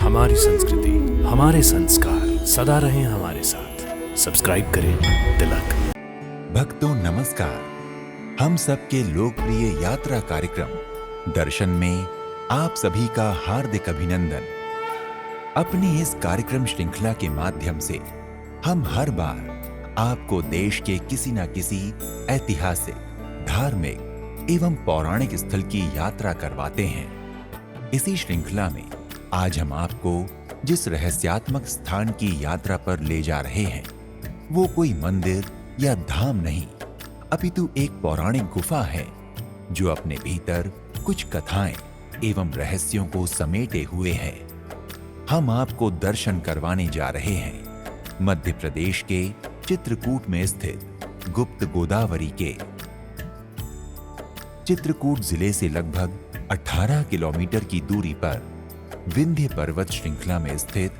हमारी संस्कृति, हमारे संस्कार सदा रहें हमारे साथ। सब्सक्राइब करें तिलक। भक्तों नमस्कार। हम सबके लोकप्रिय यात्रा कार्यक्रम दर्शन में आप सभी का हार्दिक अभिनंदन। अपनी इस कार्यक्रम श्रृंखला के माध्यम से हम हर बार आपको देश के किसी न किसी ऐतिहासिक, धार्मिक एवं पौराणिक स्थल की यात्रा करवाते हैं। इसी श्रृंखला में आज हम आपको जिस रहस्यात्मक स्थान की यात्रा पर ले जा रहे हैं वो कोई मंदिर या धाम नहीं, अपितु एक पौराणिक गुफा है जो अपने भीतर कुछ कथाएं एवं रहस्यों को समेटे हुए है। हम आपको दर्शन करवाने जा रहे हैं मध्य प्रदेश के चित्रकूट में स्थित गुप्त गोदावरी के। चित्रकूट जिले से लगभग 18 किलोमीटर की दूरी पर विंध्य पर्वत श्रृंखला में स्थित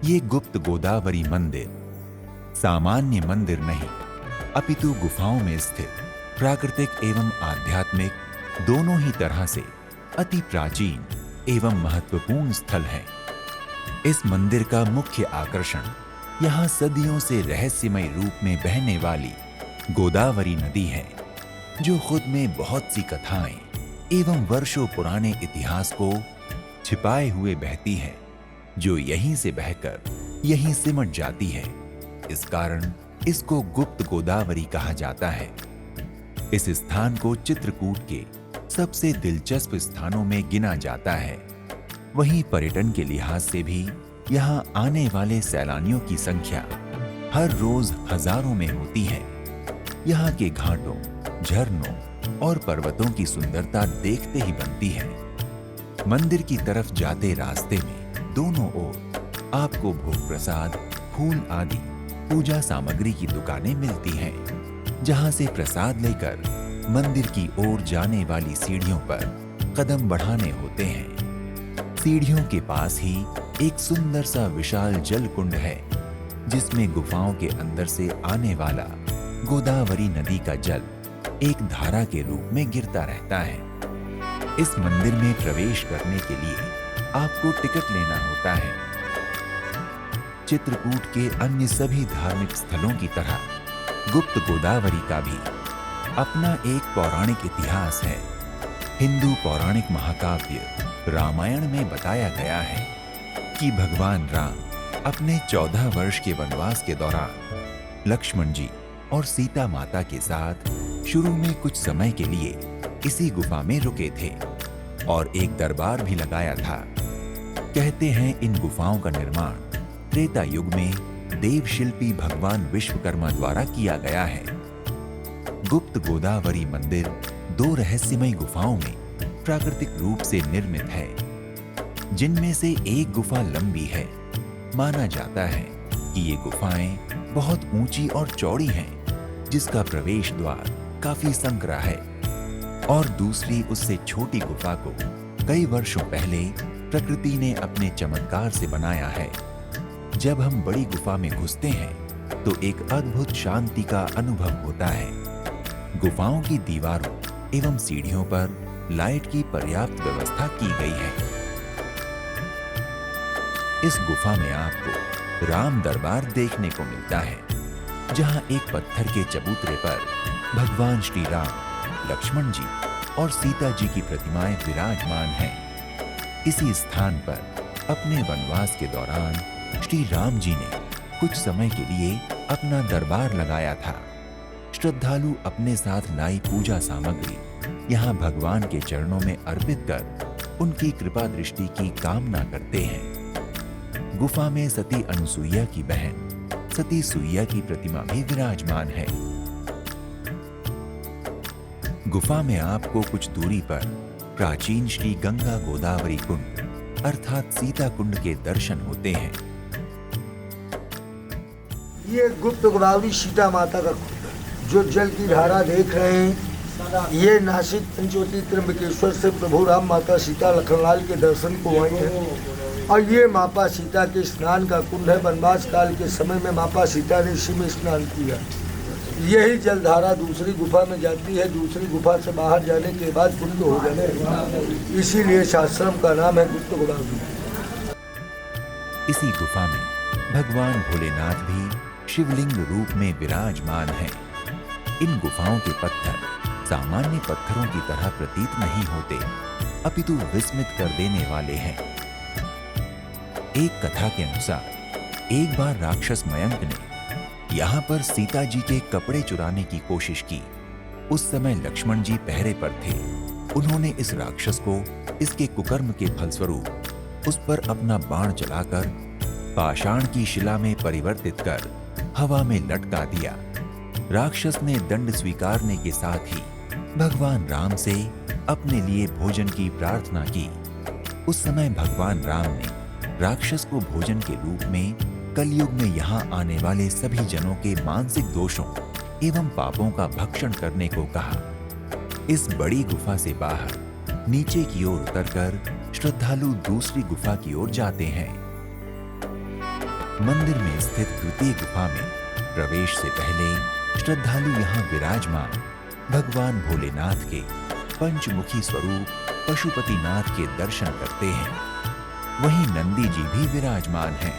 ये गुप्त गोदावरी मंदिर सामान्य मंदिर नहीं, अपितु गुफाओं में स्थित प्राकृतिक एवं आध्यात्मिक दोनों ही तरह से अति प्राचीन एवं महत्वपूर्ण स्थल है। इस मंदिर का मुख्य आकर्षण यहाँ सदियों से रहस्यमय रूप में बहने वाली गोदावरी नदी है, जो खुद में बहुत सी कथाएं एवं वर्षों पुराने इतिहास को छिपाए हुए बहती है, जो यहीं से बहकर यहीं सिमट जाती है। इस कारण इसको गुप्त गोदावरी कहा जाता है। इस स्थान को चित्रकूट के सबसे दिलचस्प स्थानों में गिना जाता है। वहीं पर्यटन के लिहाज से भी यहाँ आने वाले सैलानियों की संख्या हर रोज हजारों में होती है। यहाँ के घाटों, झरनों और पर्वतों की सुंदरता देखते ही बनती है। मंदिर की तरफ जाते रास्ते में दोनों ओर आपको भोग प्रसाद, फूल आदि पूजा सामग्री की दुकानें मिलती हैं, जहाँ से प्रसाद लेकर मंदिर की ओर जाने वाली सीढ़ियों पर कदम बढ़ाने होते हैं। सीढ़ियों के पास ही एक सुंदर सा विशाल जल कुंड है, जिसमें गुफाओं के अंदर से आने वाला गोदावरी नदी का जल एक धारा के रूप में गिरता रहता है। इस मंदिर में प्रवेश करने के लिए आपको टिकट लेना होता है। चित्रकूट के अन्य सभी धार्मिक स्थलों की तरह गुप्त गोदावरी का भी अपना एक पौराणिक इतिहास है। हिंदू पौराणिक महाकाव्य रामायण में बताया गया है कि भगवान राम अपने 14 वर्ष के वनवास के दौरान लक्ष्मण जी और सीता माता के साथ शुरू में कुछ समय के लिए इसी गुफा में रुके थे और एक दरबार भी लगाया था। कहते हैं इन गुफाओं का निर्माण त्रेता युग में देवशिल्पी भगवान विश्वकर्मा द्वारा किया गया है। गुप्त गोदावरी मंदिर 2 रहस्यमय गुफाओं में प्राकृतिक रूप से निर्मित है, जिनमें से एक गुफा लंबी है। माना जाता है कि ये गुफाएं बहुत ऊंची और चौड़ी हैं, जिसका प्रवेश द्वार काफी संकरा है, और दूसरी उससे छोटी गुफा को कई वर्षों पहले प्रकृति ने अपने चमत्कार से बनाया है। जब हम बड़ी गुफा में घुसते हैं तो एक अद्भुत शांति का अनुभव होता है। गुफाओं की दीवारों एवं सीढ़ियों पर लाइट की पर्याप्त व्यवस्था की गई है। इस गुफा में आपको राम दरबार देखने को मिलता है, जहां एक पत्थर के चबूतरे पर भगवान श्री राम, लक्ष्मण जी और सीता जी की प्रतिमाएं विराजमान हैं। इसी स्थान पर अपने वनवास के दौरान श्री राम जी ने कुछ समय के लिए अपना दरबार लगाया था। श्रद्धालु अपने साथ लाई पूजा सामग्री यहाँ भगवान के चरणों में अर्पित कर उनकी कृपा दृष्टि की कामना करते हैं। गुफा में सती अनुसुईया की बहन सती सुईया की प्रतिमा भी विराजमान है। गुफा में आपको कुछ दूरी पर प्राचीन श्री गंगा गोदावरी कुंड अर्थात सीता कुंड के दर्शन होते हैं। ये गुप्त गोदावरी सीता माता का कुंड जो जल की धारा देख रहे हैं, ये नासिक पंचवटी त्र्यंबकेश्वर से प्रभु राम, माता सीता, लखनलाल के दर्शन को आई है। और ये माता सीता के स्नान का कुंड है। वनवास काल के समय में माता सीता ने इसी में स्नान किया। यही जलधारा दूसरी गुफा में जाती है। दूसरी गुफा से बाहर जाने के बाद कुंड हो जाने, इसीलिए शास्त्रम का नाम है गुप्त गोदावरी। इसी गुफा में भगवान भोलेनाथ भी शिवलिंग रूप में विराजमान हैं। इन गुफाओं के पत्थर सामान्य पत्थरों की तरह प्रतीत नहीं होते, अपितु विस्मित कर देने वाले हैं। एक कथा के अनुसार एक बार राक्षस मयंक ने यहाँ पर सीता जी के कपड़े चुराने की कोशिश की। उस समय लक्ष्मण जी पहरे पर थे। उन्होंने इस राक्षस को इसके कुकर्म के फलस्वरूप उस पर अपना बाण चलाकर पाषाण की शिला में परिवर्तित कर हवा में लटका दिया। राक्षस ने दंड स्वीकारने के साथ ही भगवान राम से अपने लिए भोजन की प्रार्थना की। उस समय भगवान राम ने राक्षस को भोजन के रूप में कलयुग में यहाँ आने वाले सभी जनों के मानसिक दोषों एवं पापों का भक्षण करने को कहा। इस बड़ी गुफा से बाहर नीचे की ओर उतरकर श्रद्धालु दूसरी गुफा की ओर जाते हैं। मंदिर में स्थित द्वितीय गुफा में प्रवेश से पहले श्रद्धालु यहाँ विराजमान भगवान भोलेनाथ के पंचमुखी स्वरूप पशुपतिनाथ के दर्शन करते हैं। वहीं नंदी जी भी विराजमान हैं।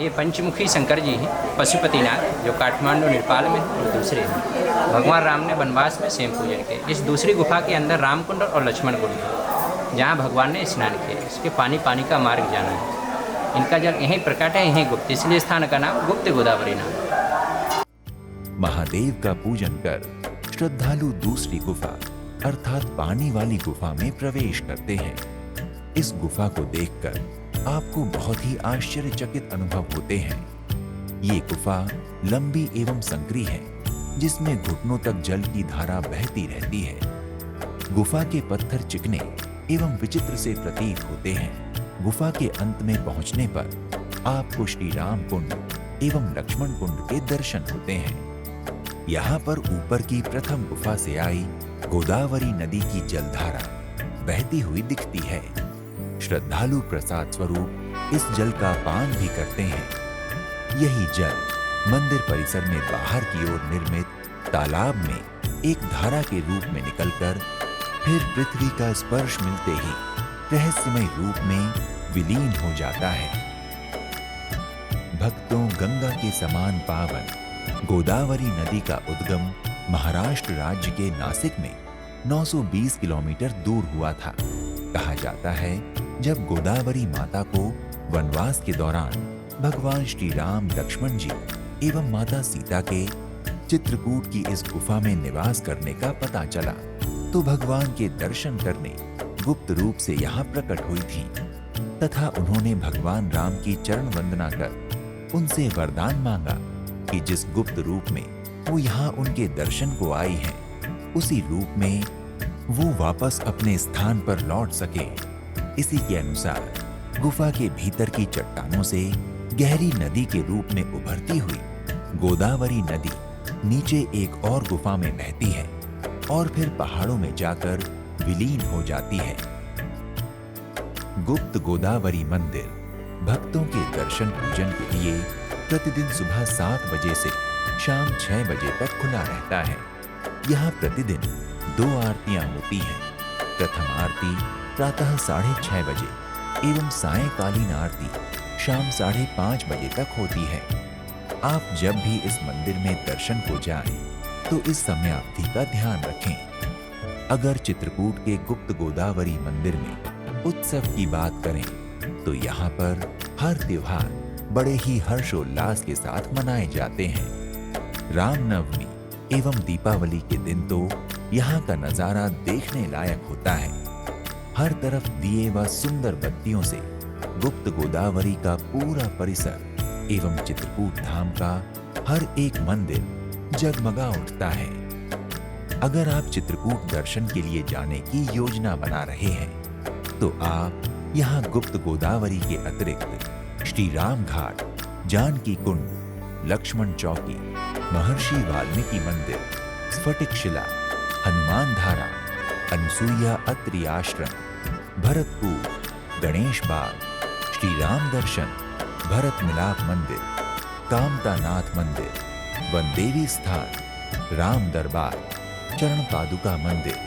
ये पंचमुखी शंकर जी हैं, पशुपतिनाथ, जो काठमांडू नेपाल में और दूसरे हैं। भगवान राम ने वनवास में स्वयं पूजन किए। इस दूसरी गुफा के अंदर रामकुंड और लक्ष्मण कुंड है, जहाँ भगवान ने स्नान किया। इसके पानी का मार्ग जाना है। इनका जल यहीं प्रकट है, यहीं गुप्त, इसलिए स्थान का नाम गुप्त गोदावरी नाम है। महादेव का पूजन कर श्रद्धालु दूसरी गुफा अर्थात पानी वाली गुफा में प्रवेश करते हैं। इस गुफा को देखकर आपको बहुत ही आश्चर्यचकित अनुभव होते हैं। ये गुफा लंबी एवं संकरी है, जिसमें घुटनों तक जल की धारा बहती रहती है। गुफा के पत्थर चिकने एवं विचित्र से प्रतीत होते हैं। गुफा के अंत में पहुंचने पर आपको श्री राम कुंड एवं लक्ष्मण कुंड के दर्शन होते हैं। यहाँ पर ऊपर की प्रथम गुफा से आई गोदावरी नदी की जलधारा बहती हुई दिखती है। श्रद्धालु प्रसाद स्वरूप इस जल का पान भी करते हैं। यही जल मंदिर परिसर में बाहर की ओर निर्मित तालाब में एक धारा के रूप में निकलकर फिर पृथ्वी का स्पर्श मिलते ही रहस्यमय रूप में विलीन हो जाता है। भक्तों, गंगा के समान पावन गोदावरी नदी का उद्गम महाराष्ट्र राज्य के नासिक में 920 किलोमीटर दूर हुआ था। कहा जाता है जब गोदावरी माता को वनवास के दौरान भगवान श्री राम, लक्ष्मण जी एवं माता सीता के चित्रकूट की इस गुफा में निवास करने का पता चला, तो भगवान के दर्शन करने गुप्त रूप से यहाँ प्रकट हुई थी तथा उन्होंने भगवान राम की चरण वंदना कर उनसे वरदान मांगा कि जिस गुप्त रूप में वो यहाँ उनके दर्शन को आई हैं, उसी रूप में वो वापस अपने स्थान पर लौट सके। इसी के अनुसार गुफा के भीतर की चट्टानों से गहरी नदी के रूप में उभरती हुई गोदावरी नदी नीचे एक और गुफा में बहती है और फिर पहाड़ों में जाकर विलीन हो जाती है। गुप्त गोदावरी मंदिर भक्तों के दर्शन पूजन के लिए प्रतिदिन सुबह 7 बजे से शाम 6 बजे तक खुला रहता है। यहाँ प्रतिदिन 2 आरतियां होती हैं। प्रथम आरती प्रातः 6:30 बजे एवं सायंकालीन आरती शाम 5:30 बजे तक होती है। आप जब भी इस मंदिर में दर्शन को जाएं, तो इस समय अवधि का ध्यान रखें। अगर चित्रकूट के गुप्त गोदावरी मंदिर में उत्सव की बात करें, तो यहाँ पर हर त्योहार बड़े ही हर्षोल्लास के साथ मनाए जाते हैं। रामनवमी एवं दीपावली के दिन तो यहाँ का नजारा देखने लायक होता है। हर तरफ दिए व सुंदर बत्तियों से गुप्त गोदावरी का पूरा परिसर एवं चित्रकूट धाम का हर एक मंदिर जगमगा उठता है। अगर आप चित्रकूट दर्शन के लिए जाने की योजना बना रहे हैं, तो आप यहाँ गुप्त गोदावरी के अतिरिक्त श्री राम घाट, जानकी कुंड, लक्ष्मण चौकी, महर्षि वाल्मीकि मंदिर, स्फटिक शिला, हनुमान धारा, अनुसुईया अत्रि आश्रम, भरतपुर, गणेश बाग, श्री राम दर्शन, भरत मिलाप मंदिर, कामतानाथ मंदिर, वनदेवी स्थान, राम दरबार, चरण पादुका मंदिर,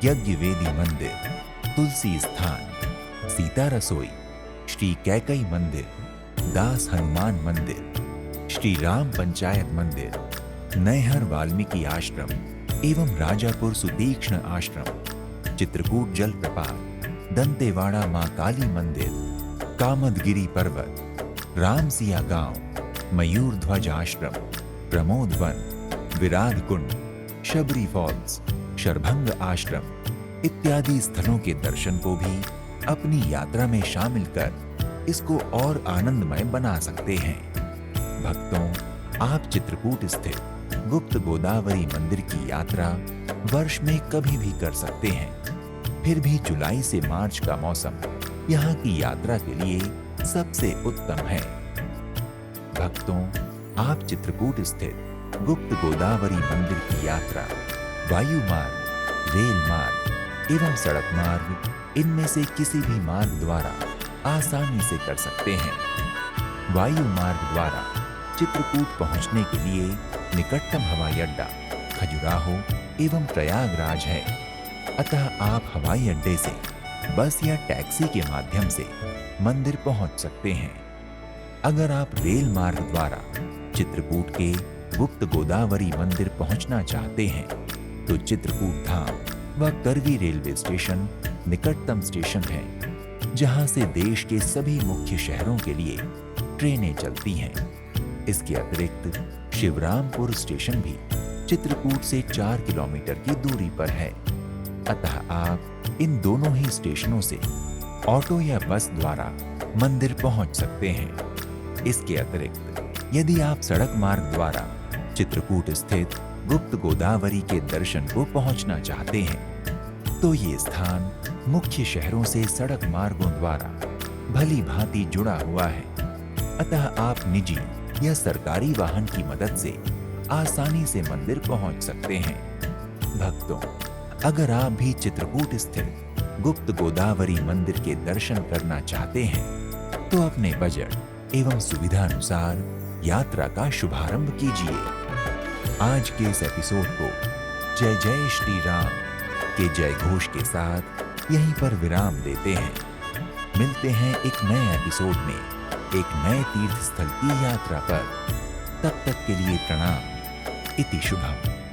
यज्ञ वेदी मंदिर, तुलसी स्थान, सीता रसोई, श्री कैकई मंदिर, दास हनुमान मंदिर, श्री राम पंचायत मंदिर, नैहर वाल्मीकि आश्रम एवं राजापुर सुतीक्ष्ण आश्रम, चित्रकूट जलप्रपात, दंतेवाड़ा मां काली मंदिर, कामदगिरी पर्वत, रामसिया गांव, मयूर ध्वज आश्रम, प्रमोद वन, विराध कुंड, शबरी फॉल्स, शरभंग आश्रम इत्यादि स्थलों के दर्शन को भी अपनी यात्रा में शामिल कर इसको और आनंदमय बना सकते हैं। भक्तों, आप चित्रकूट स्थित गुप्त गोदावरी मंदिर की यात्रा वर्ष में कभी भी कर सकते हैं। फिर भी जुलाई से मार्च का मौसम यहाँ की यात्रा के लिए सबसे उत्तम है। भक्तों, आप चित्रकूट स्थित गुप्त गोदावरी मंदिर की यात्रा वायु मार्ग, रेल मार्ग एवं सड़क मार्ग इनमें से किसी भी मार्ग द्वारा आसानी से कर सकते हैं। वायु मार्ग द्वारा चित्रकूट पहुंचने के लिए निकटतम हवाई अड्डा खजुराहो एवं प्रयागराज है, अतः आप हवाई अड्डे से बस या टैक्सी के माध्यम से मंदिर पहुंच सकते हैं। अगर आप रेल मार्ग द्वारा चित्रकूट के गुप्त गोदावरी मंदिर पहुंचना चाहते हैं तो चित्रकूट धाम व करवी रेलवे स्टेशन निकटतम स्टेशन है, जहां से देश के सभी मुख्य शहरों के लिए ट्रेनें चलती हैं। इसके अतिरिक्त शिवरामपुर स्टेशन भी चित्रकूट से 4 किलोमीटर की दूरी पर है, अतः आप इन दोनों ही स्टेशनों से ऑटो या बस द्वारा मंदिर पहुंच सकते हैं। इसके अतिरिक्त यदि आप सड़क मार्ग द्वारा चित्रकूट स्थित गुप्त गोदावरी के दर्शन को पहुंचना चाहते हैं तो ये स्थान मुख्य शहरों से सड़क मार्गों द्वारा भली भांति जुड़ा हुआ है, अतः आप निजी या सरकारी वाहन की मदद से आसानी से मंदिर पहुंच सकते हैं। भक्तों, अगर आप भी चित्रकूट स्थित गुप्त गोदावरी मंदिर के दर्शन करना चाहते हैं तो अपने बजट एवं सुविधा अनुसार यात्रा का शुभारंभ कीजिए। आज के इस एपिसोड को जय जय श्री राम के जय घोष के साथ यहीं पर विराम देते हैं। मिलते हैं एक नए एपिसोड में एक नए तीर्थ स्थल की यात्रा पर। तब तक के लिए प्रणाम। इति शुभम।